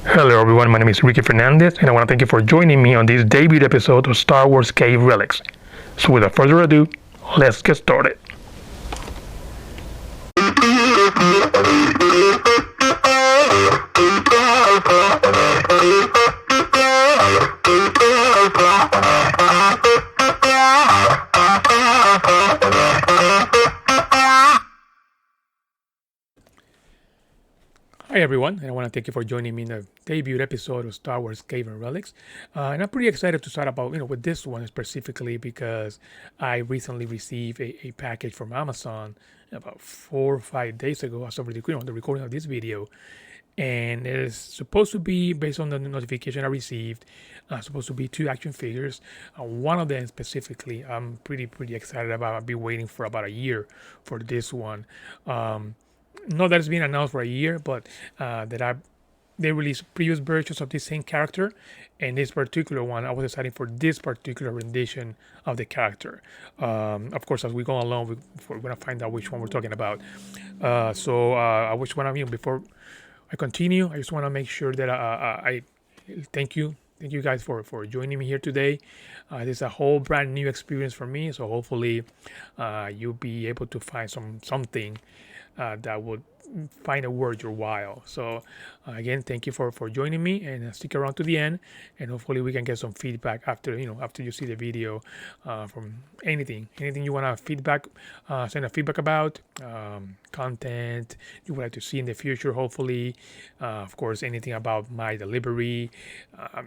Hello everyone, my name is Ricky Fernandez and I want to thank you for joining me on this debut episode of Star Wars Cave Relics. So without further ado, let's get started. Hi everyone, and I want to thank you for joining me in the debut episode of Star Wars Cave and Relics. And I'm pretty excited to start about, with this one specifically because I recently received a package from Amazon about 4 or 5 days ago as of the recording of this video. And it is supposed to be, based on the notification I received, supposed to be 2 action figures. One of them specifically, I'm pretty excited about. I've been waiting for about a year for this one. Not that it's been announced for a year, but they released previous versions of this same character, and this particular one, I was excited for this particular rendition of the character. Of course, as we go along, we're gonna find out which one we're talking about. I wish one of you, before I continue, I just want to make sure that I thank you guys for joining me here today. This is a whole brand new experience for me, so hopefully you'll be able to find something that would find a worth your while. So again, thank you for joining me, and stick around to the end, and hopefully we can get some feedback after you see the video, from anything you want to send a feedback about, content you would like to see in the future, hopefully, of course, anything about my delivery.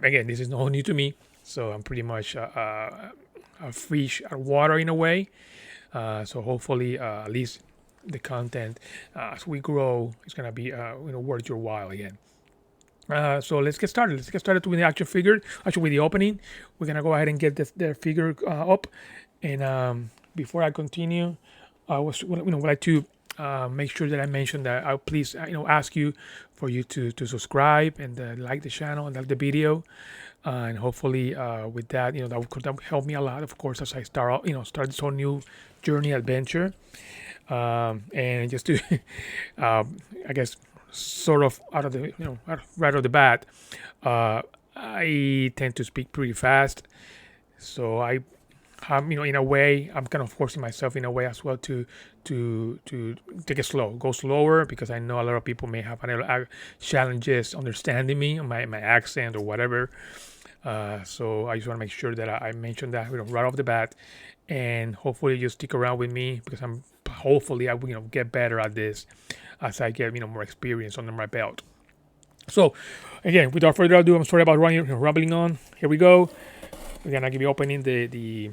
Again, this is not new to me, so I'm pretty much a fish out of water in a way, so hopefully at least the content as we grow is gonna be worth your while again. So let's get started. Let's get started with the action figure. Actually, with the opening, we're gonna go ahead and get the figure up. And before I continue, I would like to make sure that I mention that I'll please ask you for you to subscribe and like the channel and like the video. And hopefully with that, that would help me a lot, of course, as I start this whole new journey adventure. And just to, I guess, sort of out of the, right off the bat, I tend to speak pretty fast, so in a way, I'm kind of forcing myself in a way as well to take it slow, go slower, because I know a lot of people may have challenges understanding me, my accent or whatever. So I just want to make sure that I mention that right off the bat, and hopefully you stick around with me, because hopefully I will get better at this as I get more experience under my belt. So again, without further ado, I'm sorry about rambling on. Here we go. We're gonna be opening the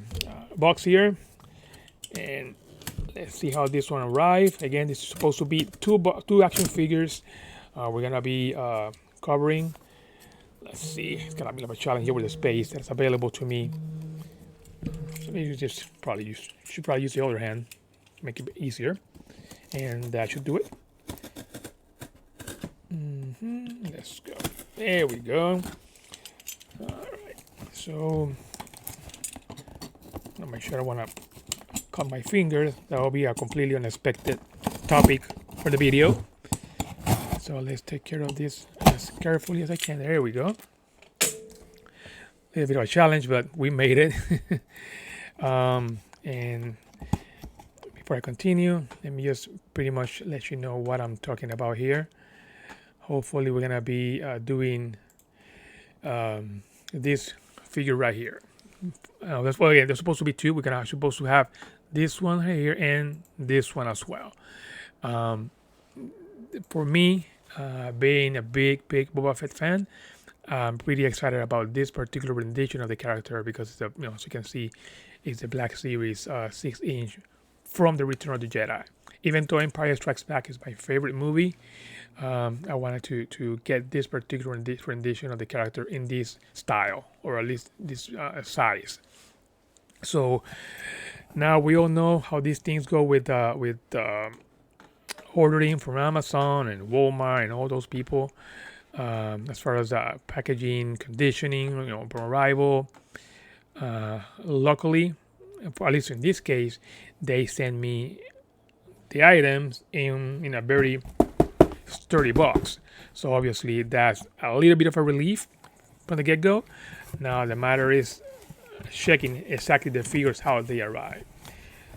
box here, and let's see how this one arrived. Again, this is supposed to be two action figures. We're gonna be covering. Let's see, it's gonna be a challenge here with the space that's available to me. So you should probably use the other hand, make it easier, and that should do it. Let's go. There we go. All right. So I'll make sure I want to cut my fingers. That will be a completely unexpected topic for the video. So let's take care of this as carefully as I can. There we go. A little bit of a challenge, but we made it. And before I continue, let me just pretty much let you know what I'm talking about here. Hopefully we're gonna be doing this figure right here. Again, there's supposed to be 2. We're supposed to have this one right here and this one as well. For me, being a big Boba Fett fan, I'm pretty excited about this particular rendition of the character, because as you can see, it's the Black Series 6-inch from the Return of the Jedi. Even though Empire Strikes Back is my favorite movie, I wanted to get this particular rendition of the character in this style, or at least this size. So now we all know how these things go with ordering from Amazon and Walmart and all those people, as far as packaging, conditioning, upon arrival. Luckily, at least in this case, they send me the items in a very sturdy box. So obviously that's a little bit of a relief from the get-go. Now the matter is checking exactly the figures how they arrive.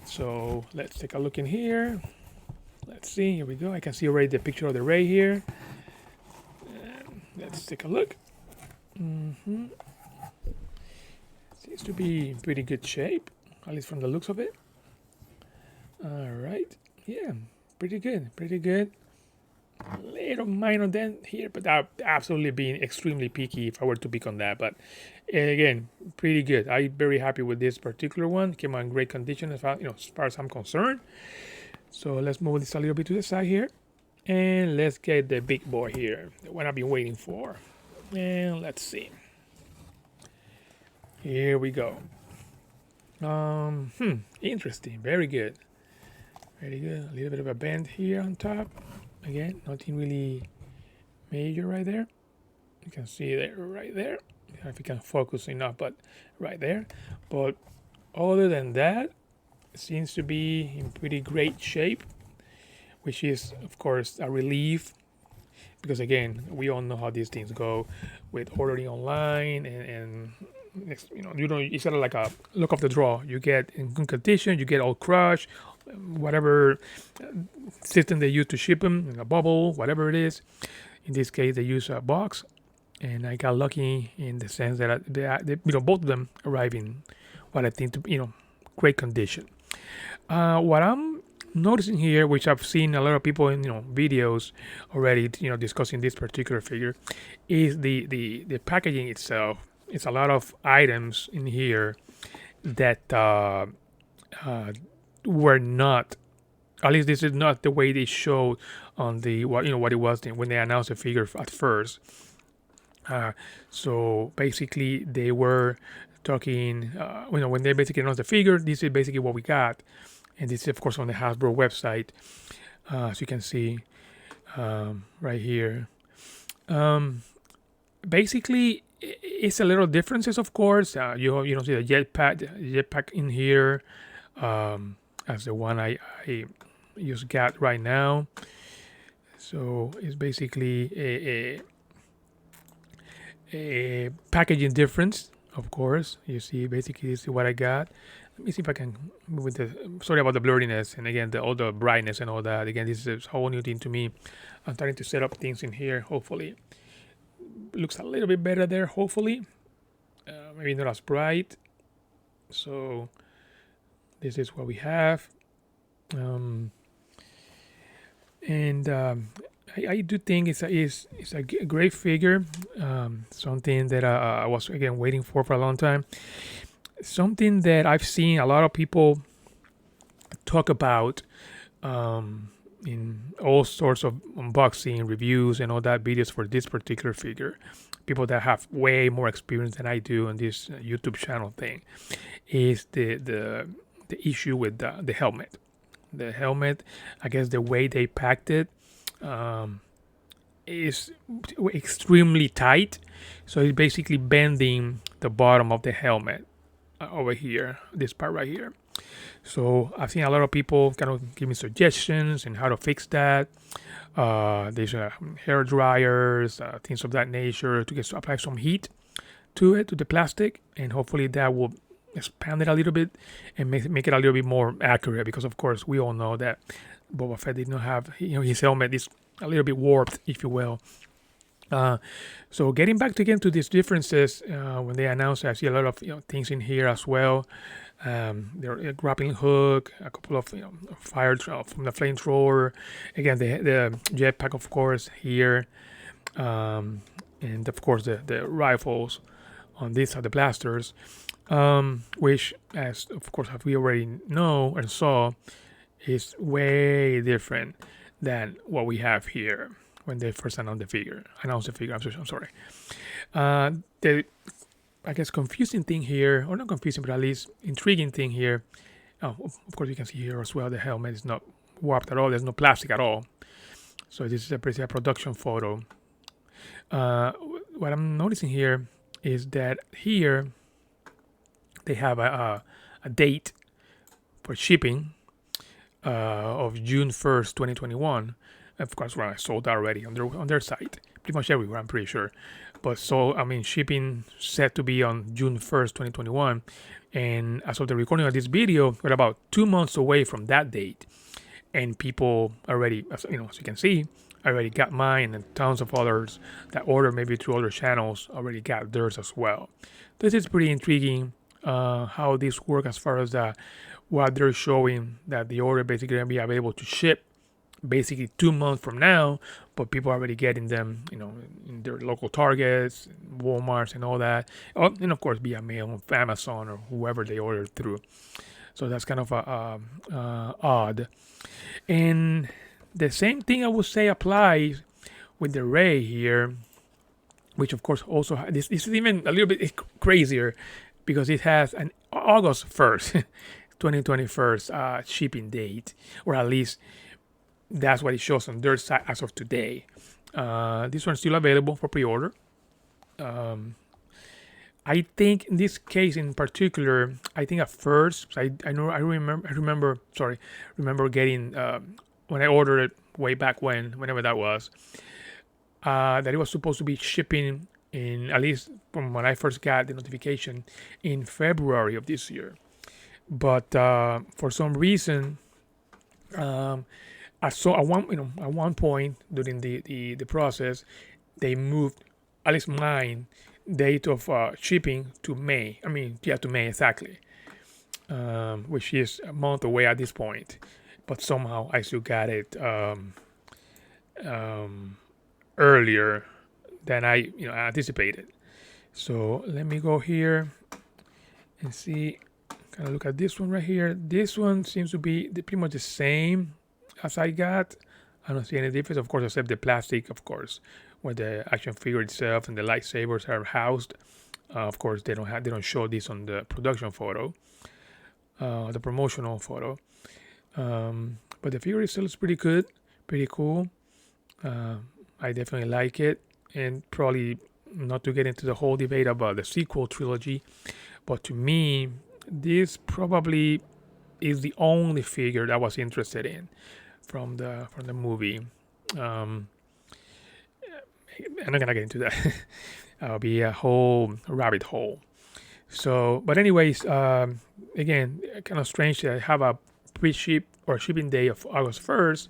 So let's take a look in here. Let's see, here we go. I can see already the picture of the ray here. Let's take a look. Seems to be in pretty good shape, at least from the looks of it. All right, yeah, pretty good, pretty good. A little minor dent here, but I've absolutely being extremely picky if I were to pick on that. But again, pretty good. I'm very happy with this particular one. Came out in great condition as far, as far as I'm concerned. So let's move this a little bit to the side here, and let's get the big boy here, the one I've been waiting for. And let's see. Here we go. Interesting. Very good. Very good. A little bit of a bend here on top. Again, nothing really major right there. You can see that right there. I don't know if you can focus enough, but right there. But other than that, it seems to be in pretty great shape, which is, of course, a relief. Because again, we all know how these things go with ordering online and it's sort of like a look of the draw. You get in good condition, you get all crushed, whatever system they use to ship them, in a bubble, whatever it is. In this case, they use a box, and I got lucky in the sense that they both of them arrive in what I think to great condition. What I'm noticing here, which I've seen a lot of people in videos already, discussing this particular figure, is the packaging itself. It's a lot of items in here that were not. At least this is not the way they showed on the what it was when they announced the figure at first. So basically, they were talking. When they basically announced the figure, this is basically what we got, and this is of course on the Hasbro website, as you can see right here. Basically, it's a little differences, of course. You don't see the jetpack in here as the one I just got right now. So it's basically a packaging difference, of course. You see, basically this is what I got. Let me see if I can move with the. Sorry about the blurriness and again all the brightness and all that. Again, this is a whole new thing to me. I'm starting to set up things in here. Hopefully, looks a little bit better there. Hopefully, maybe not as bright. So this is what we have. I do think it's a great figure. Something that I was again waiting for a long time. Something that I've seen a lot of people talk about in all sorts of unboxing reviews and all that videos for this particular figure. People that have way more experience than I do on this YouTube channel thing is the issue with the helmet. The helmet, I guess the way they packed it is extremely tight. So it's basically bending the bottom of the helmet over here, this part right here. So I've seen a lot of people kind of give me suggestions and how to fix that. There's hair dryers, things of that nature to apply some heat to the plastic, and hopefully that will expand it a little bit and make it a little bit more accurate, because of course we all know that Boba Fett did not have, his helmet is a little bit warped, if you will. So getting back again to these differences, when they announced, I see a lot of things in here as well. There a grappling hook, a couple of fire from the flamethrower. Again, the jetpack, of course, here, and of course the rifles. On these are the blasters, which, as of course as we already know and saw, is way different than what we have here when they first announced the figure. I'm sorry. The I guess confusing thing here, or not confusing, but at least intriguing thing here. Oh, of course you can see here as well, the helmet is not warped at all. There's no plastic at all. So this is a production photo. What I'm noticing here is that here they have a date for shipping of June 1st, 2021. Of course, when I sold already on their site, pretty much everywhere, I'm pretty sure. But so I mean, shipping set to be on June 1st, 2021, and as of the recording of this video, we're about 2 months away from that date, and people already, as you can see, I already got mine, and tons of others that order maybe through other channels already got theirs as well. This is pretty intriguing how this works as far as what they're showing, that the order basically gonna be available to ship basically 2 months from now, but people are already getting them, in their local Targets, Walmarts, and all that. Oh, and of course via mail, Amazon, or whoever they order through. So that's kind of odd. And the same thing I would say applies with the Ray here, which of course also this is even a little bit crazier because it has an August 1st, 2021 shipping date, or at least that's what it shows on their site as of today. This one's still available for pre-order. I think in this case in particular, I think at first, I remember getting when I ordered it way back whenever that was, that it was supposed to be shipping in, at least from when I first got the notification, in February of this year. But for some reason, I saw at one point during the process, they moved, at least mine, date of shipping to May. To May exactly, which is a month away at this point. But somehow I still got it earlier than I anticipated. So let me go here and see. Kind of look at this one right here. This one seems to be pretty much the same as I got. I don't see any difference, of course, except the plastic, of course, where the action figure itself and the lightsabers are housed. Of course, they don't show this on the production photo, the promotional photo. But the figure itself is pretty good, pretty cool. I definitely like it, and probably not to get into the whole debate about the sequel trilogy, but to me, this probably is the only figure that I was interested in from the movie. I'm not gonna get into that. It'll be a whole rabbit hole. So, but anyways, again, kind of strange that I have a pre-ship or shipping day of August 1st.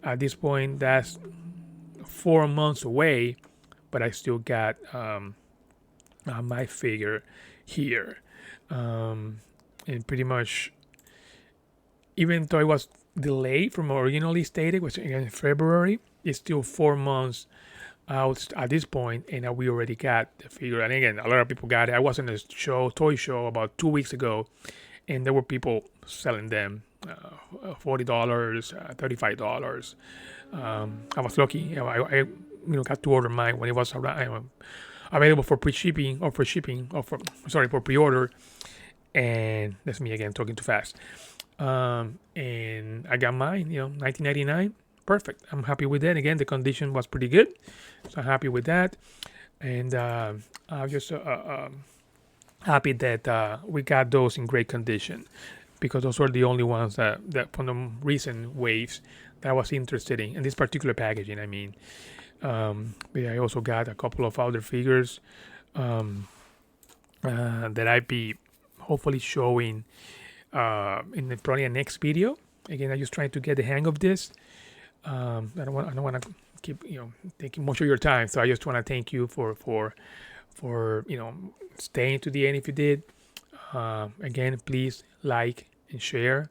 At this point, that's 4 months away, but I still got my figure here. And pretty much, even though it was delayed from originally stated, which again February, it's still 4 months out at this point, and we already got the figure. And again, a lot of people got it. I was in a toy show about 2 weeks ago, and there were people selling them $40, $35. I was lucky. I got to order mine when it was available for pre-shipping or for pre-order. And that's me again talking too fast. And I got mine, $19.99. Perfect. I'm happy with that. Again, the condition was pretty good, so I'm happy with that. And I'm just happy that we got those in great condition, because those were the only ones that from the recent waves that I was interested in this particular packaging. But I also got a couple of other figures that I'd be hopefully showing in probably a next video. Again, I'm just trying to get the hang of this. I don't want to keep taking much of your time, so I just want to thank you for staying to the end if you did. Again, please like and share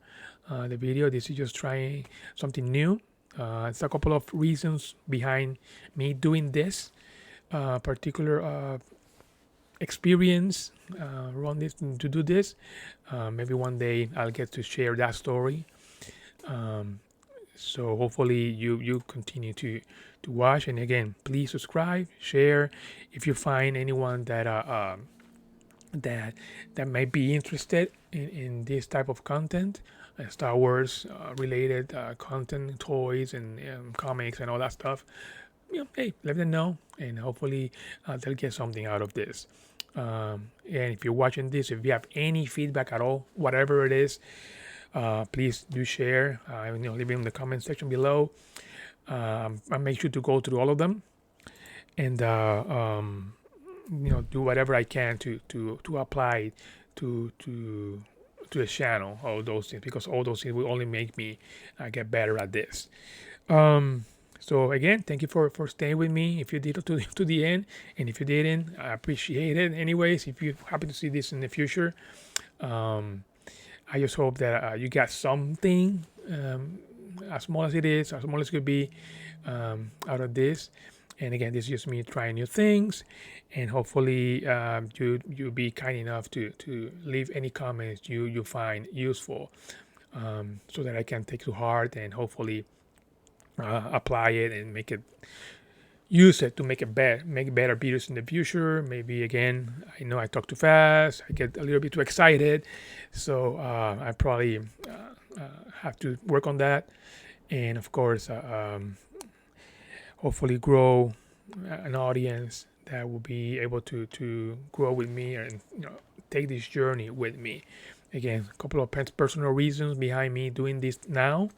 the video. This is just trying something new. It's a couple of reasons behind me doing this particular experience, run this to do this. Maybe one day I'll get to share that story. So hopefully you continue to watch, and again, please subscribe, share if you find anyone that that might be interested in this type of content, Star Wars related content, toys and comics and all that stuff. Hey, let them know, and hopefully they'll get something out of this. And if you're watching this, if you have any feedback at all, whatever it is, please do share. Leave it in the comment section below. I make sure to go through all of them and do whatever I can to apply to the channel, all those things, because all those things will only make me get better at this. So again, thank you for staying with me. If you did to the end, and if you didn't, I appreciate it. Anyways, if you happen to see this in the future, I just hope that you got something, as small as it is, as small as it could be, out of this. And again, this is just me trying new things, and hopefully you be kind enough to leave any comments you find useful, so that I can take to heart and hopefully apply it and use it to make better videos in the future. Maybe again, I know I talk too fast, I get a little bit too excited, so I probably have to work on that, and of course, hopefully grow an audience that will be able to grow with me and take this journey with me. Again, a couple of personal reasons behind me doing this now.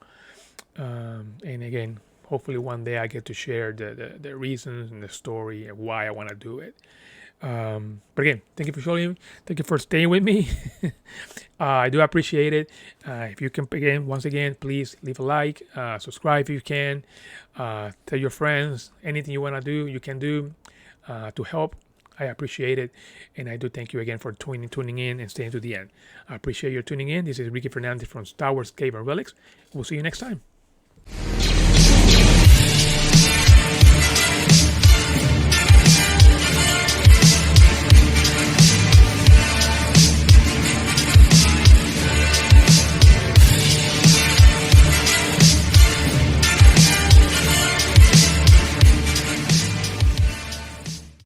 And again, hopefully one day I get to share the reasons and the story and why I want to do it. But again, thank you for showing. Thank you for staying with me. I do appreciate it. If you can, once again, please leave a like, subscribe if you can, tell your friends anything you want to do, you can do to help. I appreciate it, and I do thank you again for tuning in and staying to the end. I appreciate your tuning in. This is Ricky Fernandez from Star Wars Cave and Relics. We'll see you next time.